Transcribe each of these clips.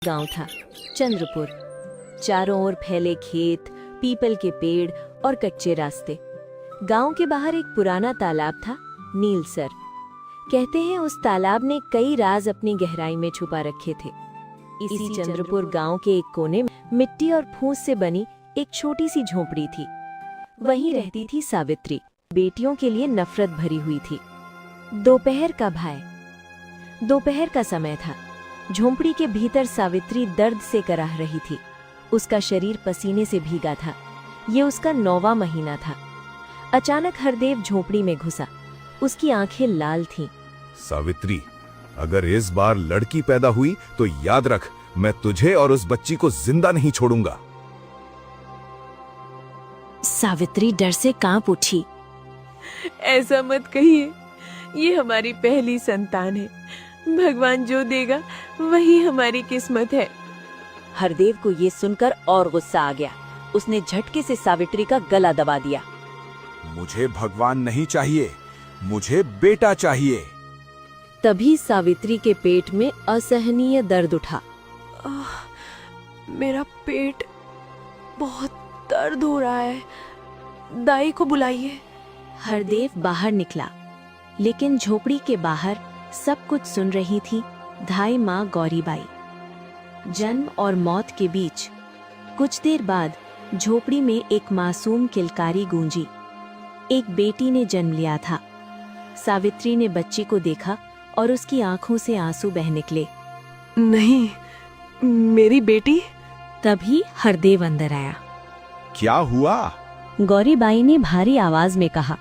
गांव था, चंद्रपुर। चारों ओर फैले खेत, पीपल के पेड़ और कच्चे रास्ते। गांव के बाहर एक पुराना तालाब था, नीलसर। कहते हैं उस तालाब ने कई राज अपनी गहराई में छुपा रखे थे। इसी चंद्रपुर गांव के एक कोने में मिट्टी और फूस से बनी एक छोटी सी झोपड़ी थी। वहीं रहती थी सावित्री, बेटियों के लिए नफरत भरी हुई थी। दोपहर का समय था। झोंपड़ी के भीतर सावित्री दर्द से कराह रही थी। उसका शरीर पसीने से भीगा था। ये उसका 9वां महीना था। अचानक हरदेव झोंपड़ी में घुसा। उसकी आंखें लाल थीं। सावित्री, अगर इस बार लड़की पैदा हुई तो याद रख, मैं तुझे और उस बच्ची को जिंदा नहीं छोड़ूंगा। सावित्री डर से कांप उठी। ऐसा मत कहिए, ये हमारी पहली संतान है। भगवान जो देगा वही हमारी किस्मत है। हरदेव को ये सुनकर और गुस्सा आ गया। उसने झटके से सावित्री का गला दबा दिया। मुझे भगवान नहीं चाहिए, मुझे बेटा चाहिए। तभी सावित्री के पेट में असहनीय दर्द उठा। मेरा पेट बहुत दर्द हो रहा है, दाई को बुलाइए। हरदेव बाहर निकला, लेकिन झोपड़ी के बाहर सब कुछ सुन रही थी धाई माँ गौरीबाई। जन्म और मौत के बीच कुछ देर बाद झोपड़ी में एक मासूम किलकारी गूंजी। एक बेटी ने जन्म लिया था। सावित्री ने बच्ची को देखा और उसकी आंखों से आंसू बह निकले। नहीं, मेरी बेटी। तभी हरदेव अंदर आया। क्या हुआ? गौरीबाई ने भारी आवाज में कहा,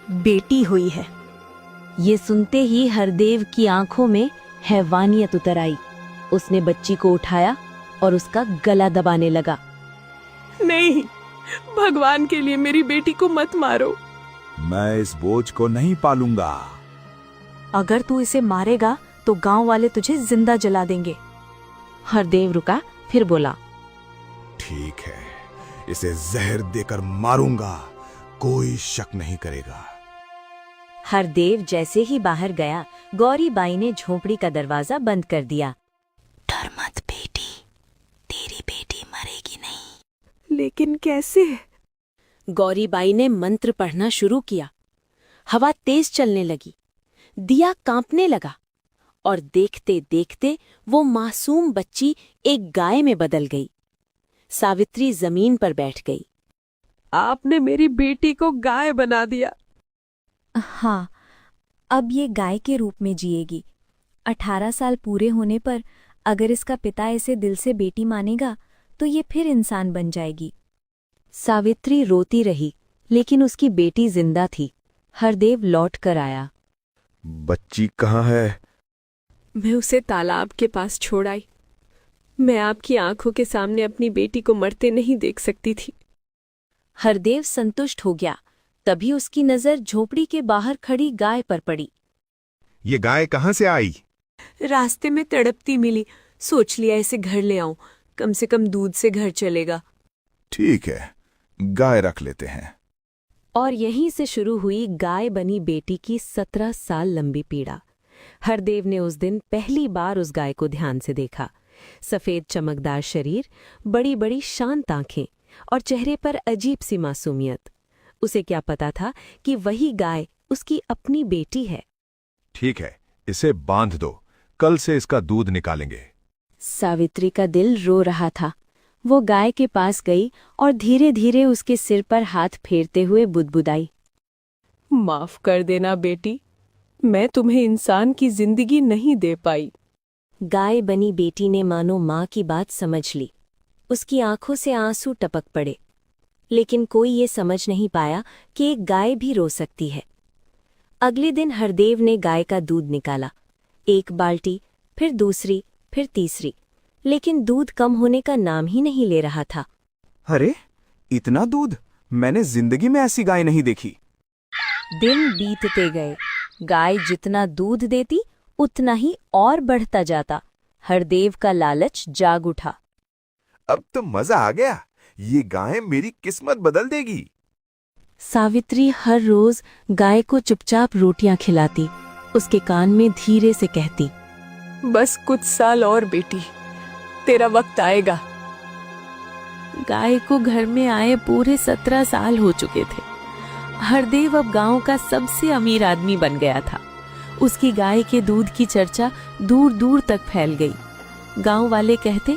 बेटी हुई है। ये सुनते ही हरदेव की आंखों में हैवानियत उतर आई। उसने बच्ची को उठाया और उसका गला दबाने लगा। नहीं, भगवान के लिए मेरी बेटी को मत मारो। मैं इस बोझ को नहीं पालूंगा। अगर तू इसे मारेगा तो गांव वाले तुझे जिंदा जला देंगे। हरदेव रुका, फिर बोला, ठीक है, इसे जहर देकर मारूंगा, कोई शक नहीं करेगा। हरदेव जैसे ही बाहर गया, गौरीबाई ने झोंपड़ी का दरवाजा बंद कर दिया। डर मत बेटी, तेरी बेटी मरेगी नहीं। लेकिन कैसे? गौरीबाई ने मंत्र पढ़ना शुरू किया। हवा तेज चलने लगी, दिया कांपने लगा और देखते देखते वो मासूम बच्ची एक गाय में बदल गई। सावित्री जमीन पर बैठ गई। आपने मेरी बेटी को गाय बना दिया। हाँ, अब ये गाय के रूप में जिएगी। 18 साल पूरे होने पर अगर इसका पिता इसे दिल से बेटी मानेगा तो ये फिर इंसान बन जाएगी। सावित्री रोती रही, लेकिन उसकी बेटी जिंदा थी। हरदेव लौट कर आया। बच्ची कहाँ है? मैं उसे तालाब के पास छोड़ आई। मैं आपकी आंखों के सामने अपनी बेटी को मरते नहीं देख सकती थी। हरदेव संतुष्ट हो गया। तभी उसकी नजर झोपड़ी के बाहर खड़ी गाय पर पड़ी। ये गाय कहाँ से आई? रास्ते में तड़पती मिली, सोच लिया इसे घर ले आऊं, कम से कम दूध से घर चलेगा। ठीक है, गाय रख लेते हैं। और यहीं से शुरू हुई गाय बनी बेटी की 17 साल लंबी पीड़ा। हरदेव ने उस दिन पहली बार उस गाय को ध्यान से देखा। सफेद चमकदार शरीर, बड़ी बड़ी शांत आंखें और चेहरे पर अजीब सी मासूमियत। उसे क्या पता था कि वही गाय उसकी अपनी बेटी है। ठीक है, इसे बांध दो, कल से इसका दूध निकालेंगे। सावित्री का दिल रो रहा था। वो गाय के पास गई और धीरे धीरे उसके सिर पर हाथ फेरते हुए बुदबुदाई, माफ कर देना बेटी, मैं तुम्हें इंसान की जिंदगी नहीं दे पाई। गाय बनी बेटी ने मानो माँ की बात समझ ली। उसकी आंखों से आंसू टपक पड़े, लेकिन कोई ये समझ नहीं पाया कि एक गाय भी रो सकती है। अगले दिन हरदेव ने गाय का दूध निकाला। एक बाल्टी, फिर दूसरी, फिर तीसरी, लेकिन दूध कम होने का नाम ही नहीं ले रहा था। अरे, इतना दूध? मैंने जिंदगी में ऐसी गाय नहीं देखी। दिन बीतते गए। गाय जितना दूध देती उतना ही और बढ़ता जाता। हरदेव का लालच जाग उठा। अब तो मजा आ गया, ये गाय मेरी किस्मत बदल देगी। सावित्री हर रोज गाय को चुपचाप रोटियां खिलाती, उसके कान में धीरे से कहती, बस कुछ साल और बेटी, तेरा वक्त आएगा। गाय को घर में आए पूरे 17 साल हो चुके थे। हरदेव अब गांव का सबसे अमीर आदमी बन गया था। उसकी गाय के दूध की चर्चा दूर दूर तक फैल गई। गांव वाले कहते,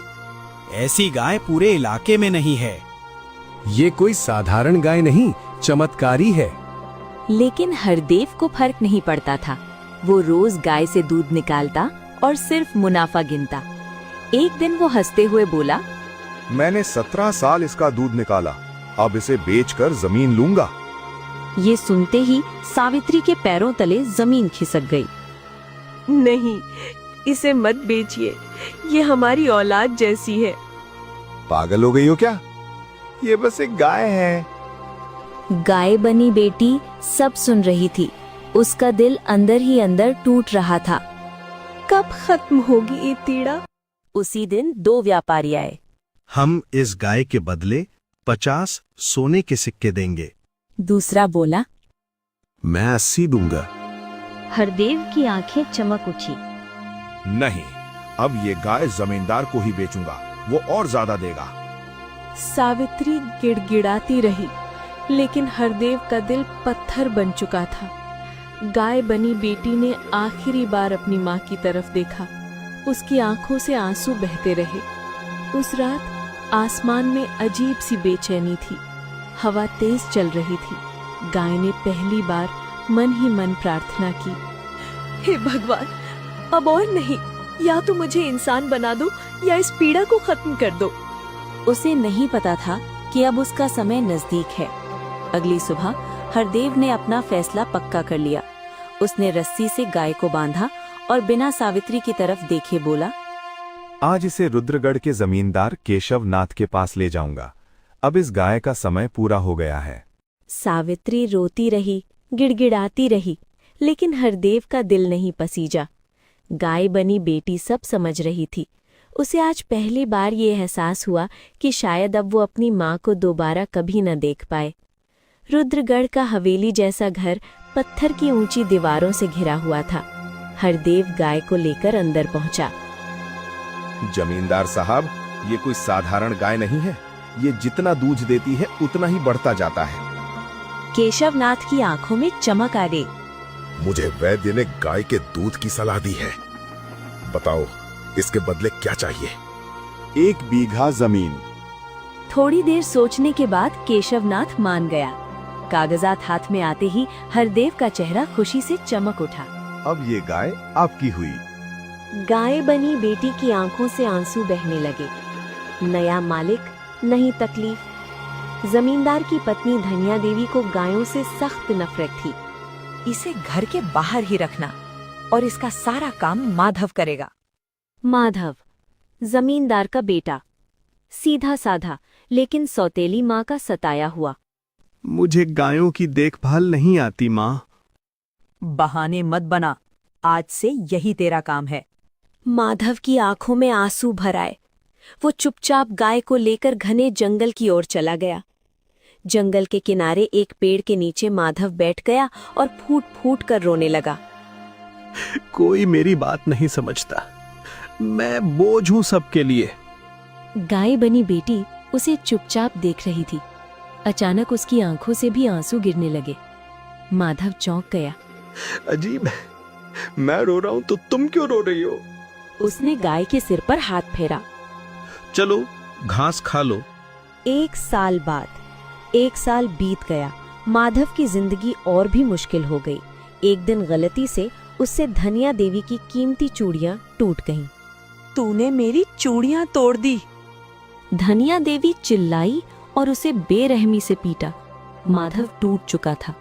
ऐसी गाय पूरे इलाके में नहीं है। ये कोई साधारण गाय नहीं, चमत्कारी है। लेकिन हरदेव को फर्क नहीं पड़ता था। वो रोज गाय से दूध निकालता और सिर्फ मुनाफा गिनता। एक दिन वो हंसते हुए बोला, मैंने 17 साल इसका दूध निकाला, अब इसे बेचकर जमीन लूंगा। ये सुनते ही सावित्री के पैरों तले जमीन खिसक गई। नहीं, इसे मत बेचिए, ये हमारी औलाद जैसी है। पागल हो गई हो क्या? ये बस एक गाय है। गाय बनी बेटी सब सुन रही थी। उसका दिल अंदर ही अंदर टूट रहा था। कब खत्म होगी ये पीड़ा? उसी दिन 2 व्यापारी आए। हम इस गाय के बदले 50 सोने के सिक्के देंगे। दूसरा बोला, मैं 80 दूंगा। हरदेव की आंखें चमक उठी। नहीं, अब ये गाय जमींदार को ही बेचूंगा, वो और ज्यादा देगा। सावित्री गिड़गिड़ाती रही, लेकिन हरदेव का दिल पत्थर बन चुका था। गाय बनी बेटी ने आखिरी बार अपनी माँ की तरफ देखा। उसकी आंखों से आंसू बहते रहे। उस रात आसमान में अजीब सी बेचैनी थी। हवा तेज चल रही थी। गाय ने पहली बार मन ही मन प्रार्थना की, हे भगवान, अब और नहीं, या तो मुझे इंसान बना दो या इस पीड़ा को खत्म कर दो। उसे नहीं पता था कि अब उसका समय नजदीक है। अगली सुबह हरदेव ने अपना फैसला पक्का कर लिया। उसने रस्सी से गाय को बांधा और बिना सावित्री की तरफ देखे बोला, आज इसे रुद्रगढ़ के जमींदार केशव नाथ के पास ले जाऊंगा। अब इस गाय का समय पूरा हो गया है। सावित्री रोती रही, गिड़गिड़ाती रही, लेकिन हरदेव का दिल नहीं पसीजा। गाय बनी बेटी सब समझ रही थी। उसे आज पहली बार ये एहसास हुआ कि शायद अब वो अपनी माँ को दोबारा कभी न देख पाए। रुद्रगढ़ का हवेली जैसा घर पत्थर की ऊंची दीवारों से घिरा हुआ था। हरदेव गाय को लेकर अंदर पहुंचा। जमींदार साहब, ये कोई साधारण गाय नहीं है। ये जितना दूध देती है उतना ही बढ़ता जाता है। केशव नाथ की आंखों में चमक आ गई। मुझे वैद्य ने गाय के दूध की सलाह दी है। बताओ, इसके बदले क्या चाहिए? 1 बीघा जमीन। थोड़ी देर सोचने के बाद केशव नाथ मान गया। कागजात हाथ में आते ही हरदेव का चेहरा खुशी से चमक उठा। अब ये गाय आपकी हुई। गाय बनी बेटी की आंखों से आंसू बहने लगे। नया मालिक, नई तकलीफ। जमींदार की पत्नी धनिया देवी को गायों से सख्त नफरत थी। इसे घर के बाहर ही रखना और इसका सारा काम माधव करेगा। माधव, जमींदार का बेटा, सीधा साधा लेकिन सौतेली माँ का सताया हुआ। मुझे गायों की देखभाल नहीं आती माँ। बहाने मत बना, आज से यही तेरा काम है। माधव की आंखों में आंसू भर आए। वो चुपचाप गाय को लेकर घने जंगल की ओर चला गया। जंगल के किनारे एक पेड़ के नीचे माधव बैठ गया और फूट फूट कर रोने लगा। कोई मेरी बात नहीं समझता, मैं बोझ हूं सबके लिए। गाय बनी बेटी उसे चुपचाप देख रही थी। अचानक उसकी आंखों से भी आंसू गिरने लगे। माधव चौंक गया। अजीब है, मैं रो रहा हूं तो तुम क्यों रो रही हो? उसने गाय के सिर पर हाथ फेरा। चलो घास खा लो। 1 साल बाद 1 साल बीत गया। माधव की जिंदगी और भी मुश्किल हो गई। एक दिन गलती से उससे धनिया देवी की कीमती चूड़ियां टूट गईं। तूने मेरी चूड़ियां तोड़ दी। धनिया देवी चिल्लाई और उसे बेरहमी से पीटा। माधव टूट चुका था।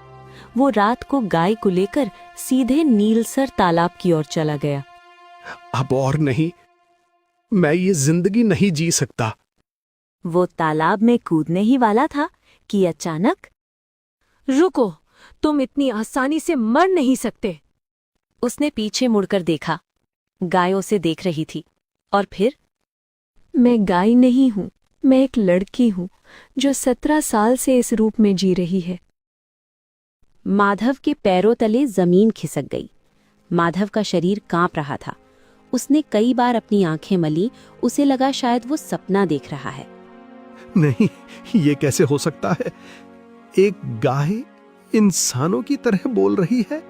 वो रात को गाय को लेकर सीधे नीलसर तालाब की ओर चला गया। अब और नहीं, मैं ये जिंदगी नहीं जी सकता। वो तालाब में कूदने ही वाला था कि अचानक, रुको, तुम इतनी आसानी से मर नहीं सकते। उसने पीछे मुड़कर देखा। गाय उसे देख रही थी। और फिर, मैं गाय नहीं हूं, मैं एक लड़की हूं जो 17 साल से इस रूप में जी रही है। माधव के पैरों तले जमीन खिसक गई। माधव का शरीर कांप रहा था। उसने कई बार अपनी आंखें मली, उसे लगा शायद वो सपना देख रहा है। नहीं, ये कैसे हो सकता है? एक गाय इंसानों की तरह बोल रही है।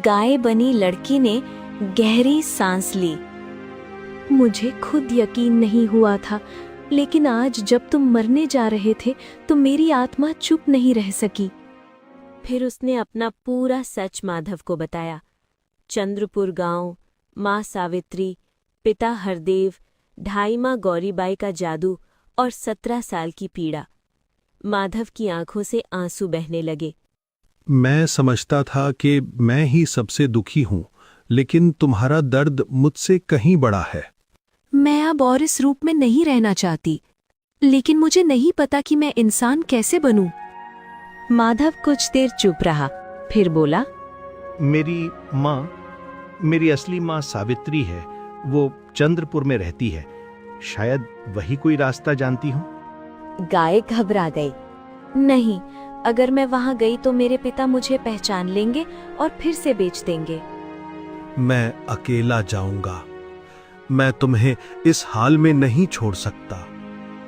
गाय बनी लड़की ने गहरी सांस ली। मुझे खुद यकीन नहीं हुआ था, लेकिन आज जब तुम मरने जा रहे थे तो मेरी आत्मा चुप नहीं रह सकी। फिर उसने अपना पूरा सच माधव को बताया। चंद्रपुर गांव, माँ सावित्री, पिता हरदेव, ढाई माँ गौरीबाई का जादू और 17 साल की पीड़ा। माधव की आंखों से आंसू बहने लगे। मैं समझता था कि मैं ही सबसे दुखी हूं, लेकिन तुम्हारा दर्द मुझसे कहीं बड़ा है। मैं अब और इस रूप में नहीं रहना चाहती, लेकिन मुझे नहीं पता कि मैं इंसान कैसे बनूं। माधव कुछ देर चुप रहा, फिर बोला, मेरी माँ, मेरी असली माँ सावित्री है। वो चंद्रपुर में रहती है। शायद वही कोई रास्ता जानती हो। गाय घबरा गई। नहीं, अगर मैं वहां गई तो मेरे पिता मुझे पहचान लेंगे और फिर से बेच देंगे। मैं अकेला जाऊंगा। मैं तुम्हें इस हाल में नहीं छोड़ सकता।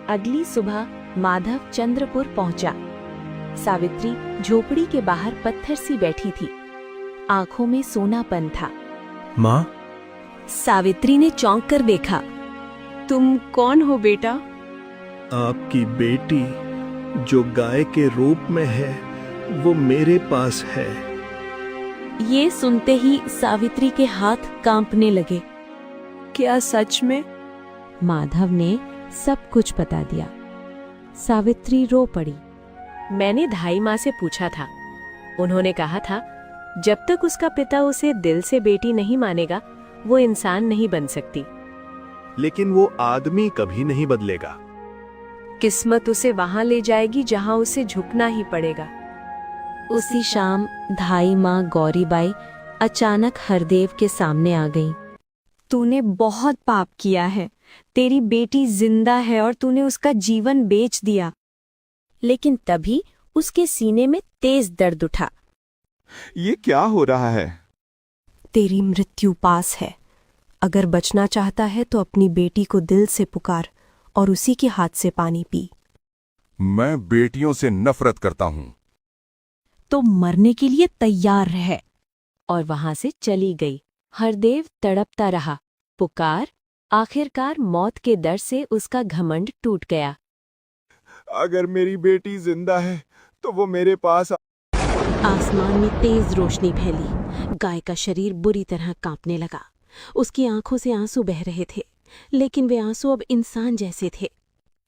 अगली सुबह माधव चंद्रपुर पहुंचा। सावित्री झोपड़ी के बाहर पत्थर सी बैठी थी। आंखों में सोनापन था। माँ, सावित्री ने चौंक कर देखा। तुम कौन हो बेटा? आपकी बेटी जो गाय के रूप में है, वो मेरे पास है। ये सुनते ही सावित्री के हाथ कांपने लगे। क्या सच में? माधव ने सब कुछ बता दिया। सावित्री रो पड़ी। मैंने ढाई माँ से पूछा था। उन्होंने कहा था, जब तक उसका पिता उसे दिल से बेटी नहीं मानेगा, वो इंसान नहीं बन सकती। लेकिन वो आदमी कभी नहीं बदलेगा। किस्मत उसे वहां ले जाएगी जहां उसे झुकना ही पड़ेगा। उसी शाम ढाई माँ गौरीबाई अचानक हरदेव के सामने आ गई। तूने बहुत पाप किया है। तेरी बेटी जिंदा है और तूने उसका जीवन बेच दिया। लेकिन तभी उसके सीने में तेज दर्द उठा। ये क्या हो रहा है? तेरी मृत्यु पास है। अगर बचना चाहता है तो अपनी बेटी को दिल से पुकार और उसी के हाथ से पानी पी। मैं बेटियों से नफरत करता हूं। तो मरने के लिए तैयार रह। और वहां से चली गई। हरदेव तड़पता रहा। पुकार। आखिरकार मौत के डर से उसका घमंड टूट गया। अगर मेरी बेटी जिंदा है तो वो मेरे पास आसमान में तेज रोशनी फैली। गाय का शरीर बुरी तरह कांपने लगा। उसकी आंखों से आंसू बह रहे थे, लेकिन वे आंसू अब इंसान जैसे थे।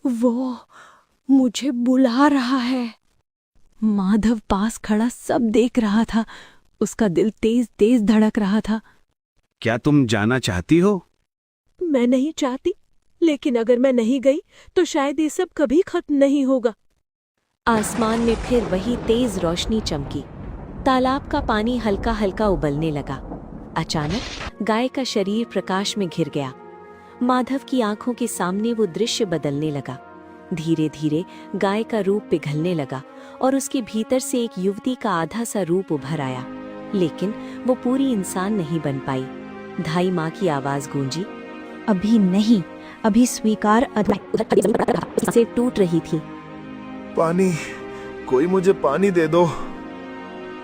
वो मुझे बुला रहा है। माधव पास खड़ा सब देख रहा था। उसका दिल तेज तेज धड़क रहा था। क्या तुम जाना चाहती हो? मैं नहीं चाहती, लेकिन अगर मैं नहीं गई तो शायद ये सब कभी खत्म नहीं होगा। आसमान में फिर वही तेज रोशनी चमकी। तालाब का पानी हल्का हल्का उबलने लगा। अचानक गाय का शरीर प्रकाश में घिर गया। माधव की आंखों के सामने वो दृश्य बदलने लगा। धीरे धीरे गाय का रूप पिघलने लगा और उसके भीतर से एक युवती का आधा सा रूप उभर आया, लेकिन वो पूरी इंसान नहीं बन पाई। ढाई माँ की आवाज गूंजी, अभी नहीं, अभी स्वीकार से टूट रही थी। पानी, कोई मुझे पानी दे दो।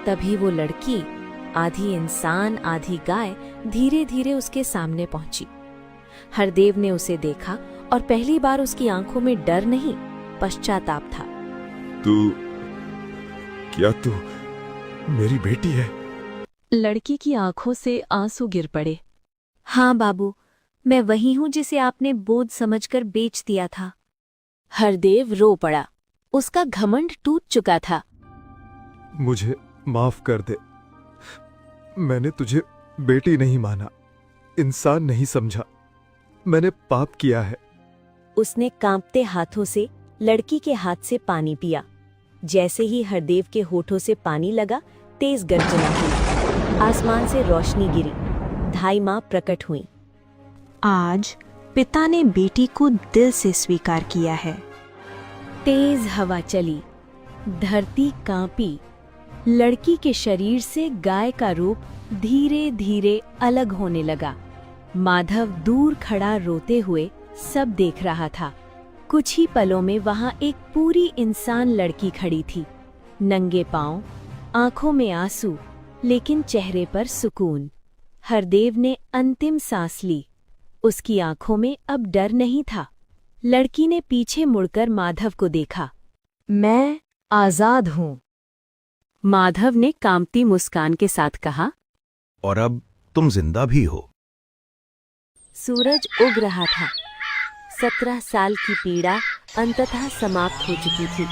तभी वो लड़की, आधी इंसान आधी गाय, धीरे धीरे उसके सामने पहुंची। हरदेव ने उसे देखा और पहली बार उसकी आंखों में डर नहीं, पश्चाताप था। क्या तू मेरी बेटी है? लड़की की आंखों से आंसू गिर पड़े। हाँ बाबू, मैं वही हूँ जिसे आपने बोझ समझकर बेच दिया था। हरदेव रो पड़ा। उसका घमंड टूट चुका था। मुझे माफ कर दे। मैंने तुझे बेटी नहीं माना, इंसान नहीं समझा। मैंने पाप किया है। उसने कांपते हाथों से लड़की के हाथ से पानी पिया। जैसे ही हरदेव के होठों से पानी लगा, तेज गर्जना हुई। आसमान से रोशनी गिरी। ढाई माँ प्रकट हुई। आज पिता ने बेटी को दिल से स्वीकार किया है। तेज हवा चली। धरती कांपी। लड़की के शरीर से गाय का रूप धीरे धीरे अलग होने लगा। माधव दूर खड़ा रोते हुए सब देख रहा था। कुछ ही पलों में वहां एक पूरी इंसान लड़की खड़ी थी, नंगे पांव, आंखों में आंसू, लेकिन चेहरे पर सुकून। हरदेव ने अंतिम सांस ली। उसकी आंखों में अब डर नहीं था। लड़की ने पीछे मुड़कर माधव को देखा। मैं आजाद हूं, माधव ने कांपती मुस्कान के साथ कहा। और अब तुम जिंदा भी हो। सूरज उग रहा था। 17 साल की पीड़ा अंततः समाप्त हो चुकी थी,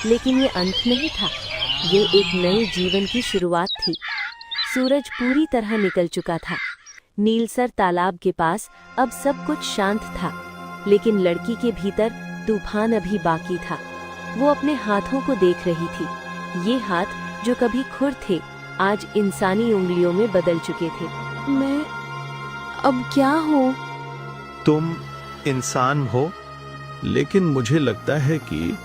लेकिन ये अंत नहीं था, ये एक नए जीवन की शुरुआत थी। सूरज पूरी तरह निकल चुका था। नीलसर तालाब के पास अब सब कुछ शांत था, लेकिन लड़की के भीतर तूफान अभी बाकी था। वो अपने हाथों को देख रही थी। ये हाथ जो कभी खुर थे, आज इंसानी उंगलियों में बदल चुके थे। मैं अब क्या हूँ? तुम इंसान हो, लेकिन मुझे लगता है कि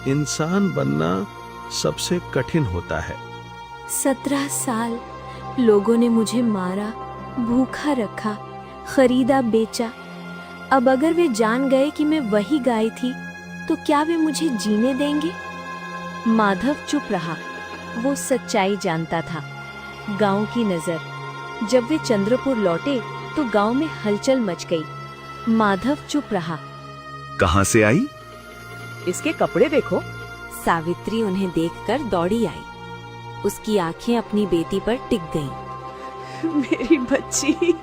इंसान बनना सबसे कठिन होता है। 17 साल लोगों ने मुझे मारा, भूखा रखा, खरीदा, बेचा। अब अगर वे जान गए कि मैं वही गाय थी, तो क्या वे मुझे जीने देंगे? माधव चुप रहा। वो सच्चाई जानता था। गांव की नजर। जब वे चंद्रपुर लौटे तो गांव में हलचल मच गई। माधव चुप रहा। कहाँ से आई? इसके कपड़े देखो। सावित्री उन्हें देखकर दौड़ी आई। उसकी आंखें अपनी बेटी पर टिक गईं। मेरी बच्ची।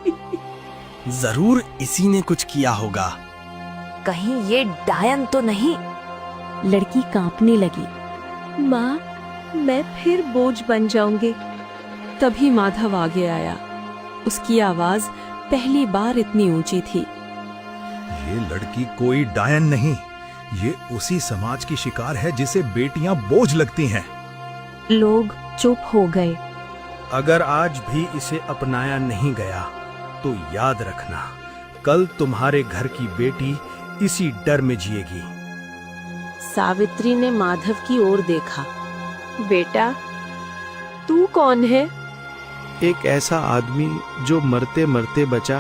जरूर इसी ने कुछ किया होगा। कहीं ये डायन तो नहीं? लड़की कांपने लगी। माँ, मैं फिर बोझ बन जाऊंगी। तभी माधव आगे आया। उसकी आवाज पहली बार इतनी ऊंची थी। ये लड़की कोई डायन नहीं, ये उसी समाज की शिकार है जिसे बेटियां बोझ लगती हैं। लोग चुप हो गए। अगर आज भी इसे अपनाया नहीं गया तो याद रखना, कल तुम्हारे घर की बेटी इसी डर में जिएगी। सावित्री ने माधव की ओर देखा। बेटा, तू कौन है? एक ऐसा आदमी जो मरते मरते बचा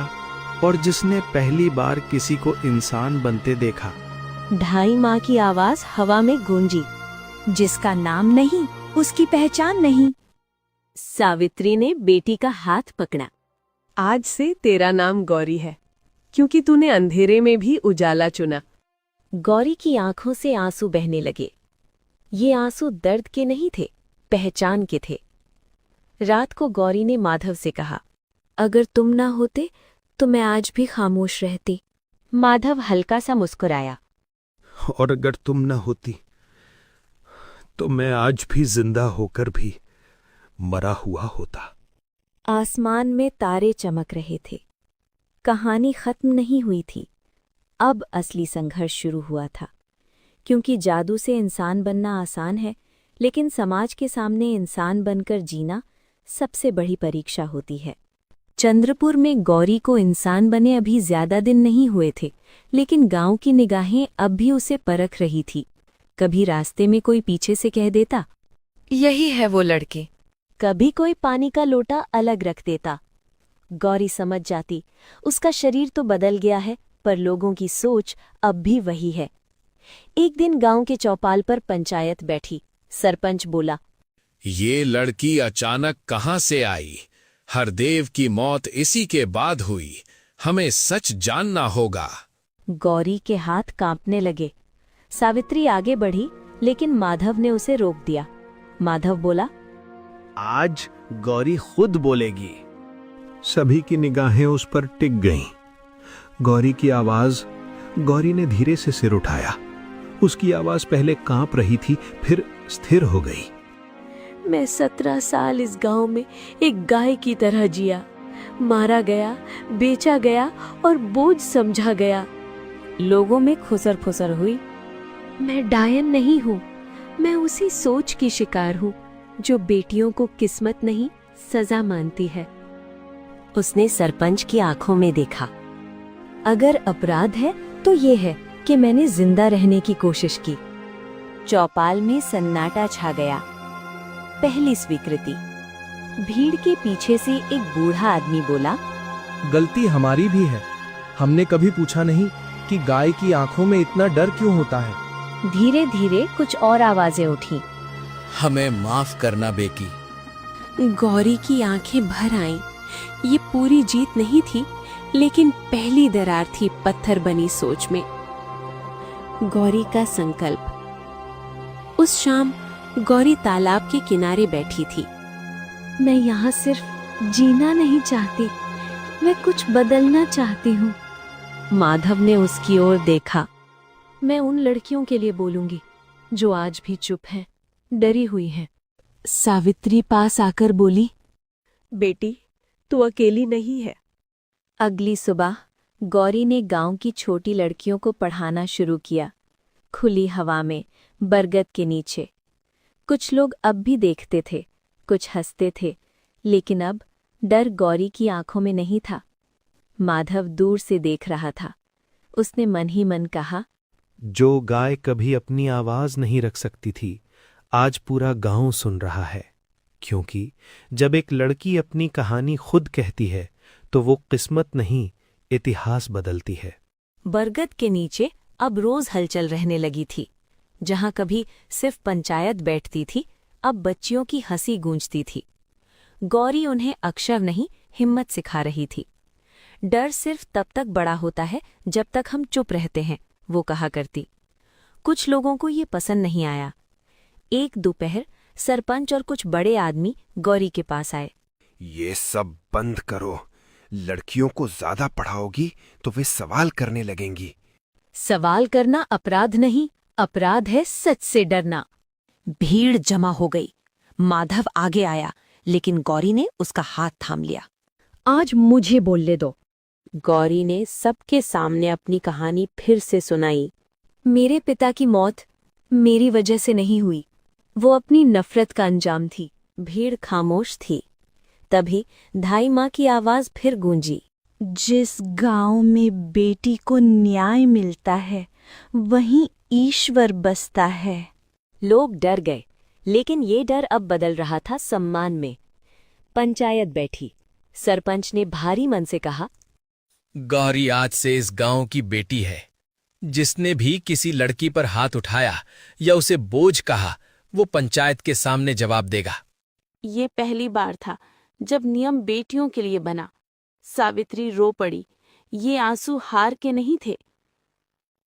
और जिसने पहली बार किसी को इंसान बनते देखा। 2.5 माह की आवाज हवा में गूंजी। जिसका नाम नहीं, उसकी पहचान नहीं। सावित्री ने बेटी का हाथ पकड़ा। आज से तेरा नाम गौरी है, क्योंकि तूने अंधेरे में भी उजाला चुना। गौरी की आंखों से आंसू बहने लगे। ये आंसू दर्द के नहीं थे, पहचान के थे। रात को गौरी ने माधव से कहा, अगर तुम ना होते तो मैं आज भी खामोश रहती। माधव हल्का सा मुस्कुराया। और अगर तुम न होती तो मैं आज भी जिंदा होकर भी मरा हुआ होता। आसमान में तारे चमक रहे थे। कहानी खत्म नहीं हुई थी। अब असली संघर्ष शुरू हुआ था। क्योंकि जादू से इंसान बनना आसान है, लेकिन समाज के सामने इंसान बनकर जीना सबसे बड़ी परीक्षा होती है। चंद्रपुर में गौरी को इंसान बने अभी ज्यादा दिन नहीं हुए थे, लेकिन गांव की निगाहें अब भी उसे परख रही थी। कभी रास्ते में कोई पीछे से कह देता, यही है वो लड़के। कभी कोई पानी का लोटा अलग रख देता। गौरी समझ जाती, उसका शरीर तो बदल गया है, पर लोगों की सोच अब भी वही है। एक दिन गांव के चौपाल पर पंचायत बैठी। सरपंच बोला, ये लड़की अचानक कहाँ से आई? हरदेव की मौत इसी के बाद हुई। हमें सच जानना होगा। गौरी के हाथ कांपने लगे। सावित्री आगे बढ़ी, लेकिन माधव ने उसे रोक दिया। माधव बोला, आज गौरी खुद बोलेगी। सभी की निगाहें उस पर टिक गईं। गौरी की आवाज। गौरी ने धीरे से सिर उठाया। उसकी आवाज पहले कांप रही थी, फिर स्थिर हो गई। मैं 17 साल इस गांव में एक गाय की तरह जिया। मारा गया, बेचा गया और बोझ समझा गया। लोगों में खुसर फुसर हुई। मैं डायन नहीं हूँ, मैं उसी सोच की शिकार हूँ जो बेटियों को किस्मत नहीं, सजा मानती है। उसने सरपंच की आंखों में देखा। अगर अपराध है तो ये है कि मैंने जिंदा रहने की कोशिश की। चौपाल में सन्नाटा छा गया। पहली स्वीकृति। भीड़ के पीछे से एक बूढ़ा आदमी बोला, गलती हमारी भी है। हमने कभी पूछा नहीं कि गाय की आंखों में इतना डर क्यों होता है। धीरे धीरे कुछ और आवाजें उठी। हमें माफ करना बेटी। गौरी की आंखें भर आईं। ये पूरी जीत नहीं थी, लेकिन पहली दरार थी पत्थर बनी सोच में। गौरी का संकल्प। उस शाम गौरी तालाब के किनारे बैठी थी। मैं यहाँ सिर्फ जीना नहीं चाहती, मैं कुछ बदलना चाहती हूँ। माधव ने उसकी ओर देखा। मैं उन लड़कियों के लिए बोलूंगी जो आज भी चुप हैं, डरी हुई हैं। सावित्री पास आकर बोली, बेटी, तू अकेली नहीं है। अगली सुबह गौरी ने गांव की छोटी लड़कियों को पढ़ाना शुरू किया, खुली हवा में, बरगद के नीचे। कुछ लोग अब भी देखते थे, कुछ हंसते थे, लेकिन अब डर गौरी की आंखों में नहीं था। माधव दूर से देख रहा था। उसने मन ही मन कहा, जो गाय कभी अपनी आवाज नहीं रख सकती थी, आज पूरा गांव सुन रहा है। क्योंकि जब एक लड़की अपनी कहानी खुद कहती है तो वो किस्मत नहीं, इतिहास बदलती है। बरगद के नीचे अब रोज हलचल रहने लगी थी। जहां कभी सिर्फ पंचायत बैठती थी, अब बच्चियों की हंसी गूंजती थी। गौरी उन्हें अक्षर नहीं, हिम्मत सिखा रही थी। डर सिर्फ तब तक बड़ा होता है जब तक हम चुप रहते हैं, वो कहा करती। कुछ लोगों को ये पसंद नहीं आया। एक दोपहर सरपंच और कुछ बड़े आदमी गौरी के पास आए। ये सब बंद करो। लड़कियों को ज्यादा पढ़ाओगी तो वे सवाल करने लगेंगी। सवाल करना अपराध नहीं, अपराध है सच से डरना। भीड़ जमा हो गई। माधव आगे आया, लेकिन गौरी ने उसका हाथ थाम लिया। आज मुझे बोलने दो। गौरी ने सबके सामने अपनी कहानी फिर से सुनाई। मेरे पिता की मौत मेरी वजह से नहीं हुई, वो अपनी नफरत का अंजाम थी। भीड़ खामोश थी। तभी धाई माँ की आवाज फिर गूंजी, जिस गांव में बेटी को न्याय मिलता है, वहीं ईश्वर बसता है। लोग डर गए, लेकिन ये डर अब बदल रहा था सम्मान में। पंचायत बैठी। सरपंच ने भारी मन से कहा, गौरी आज से इस गांव की बेटी है। जिसने भी किसी लड़की पर हाथ उठाया या उसे बोझ कहा, वो पंचायत के सामने जवाब देगा। ये पहली बार था जब नियम बेटियों के लिए बना। सावित्री रो पड़ी। ये आंसू हार के नहीं थे।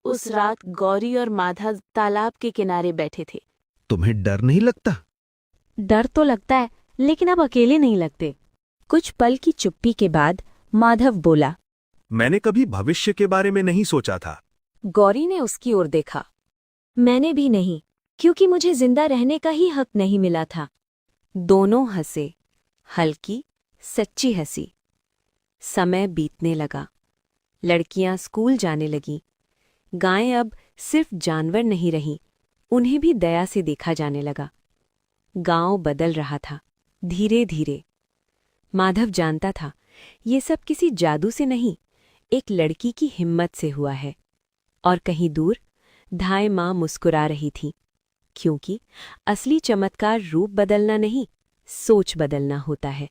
उस रात गौरी और माधव तालाब के किनारे बैठे थे। तुम्हें डर नहीं लगता? डर तो लगता है, लेकिन अब अकेले नहीं लगते। कुछ पल की चुप्पी के बाद माधव बोला, मैंने कभी भविष्य के बारे में नहीं सोचा था। गौरी ने उसकी ओर देखा। मैंने भी नहीं, क्योंकि मुझे जिंदा रहने का ही हक नहीं मिला था। दोनों हंसे, हल्की सच्ची हंसी। समय बीतने लगा। लड़कियां स्कूल जाने लगीं। गायें अब सिर्फ जानवर नहीं रहीं, उन्हें भी दया से देखा जाने लगा। गांव बदल रहा था, धीरे धीरे। माधव जानता था, ये सब किसी जादू से नहीं, एक लड़की की हिम्मत से हुआ है। और कहीं दूर धाय माँ मुस्कुरा रही थी, क्योंकि असली चमत्कार रूप बदलना नहीं, सोच बदलना होता है।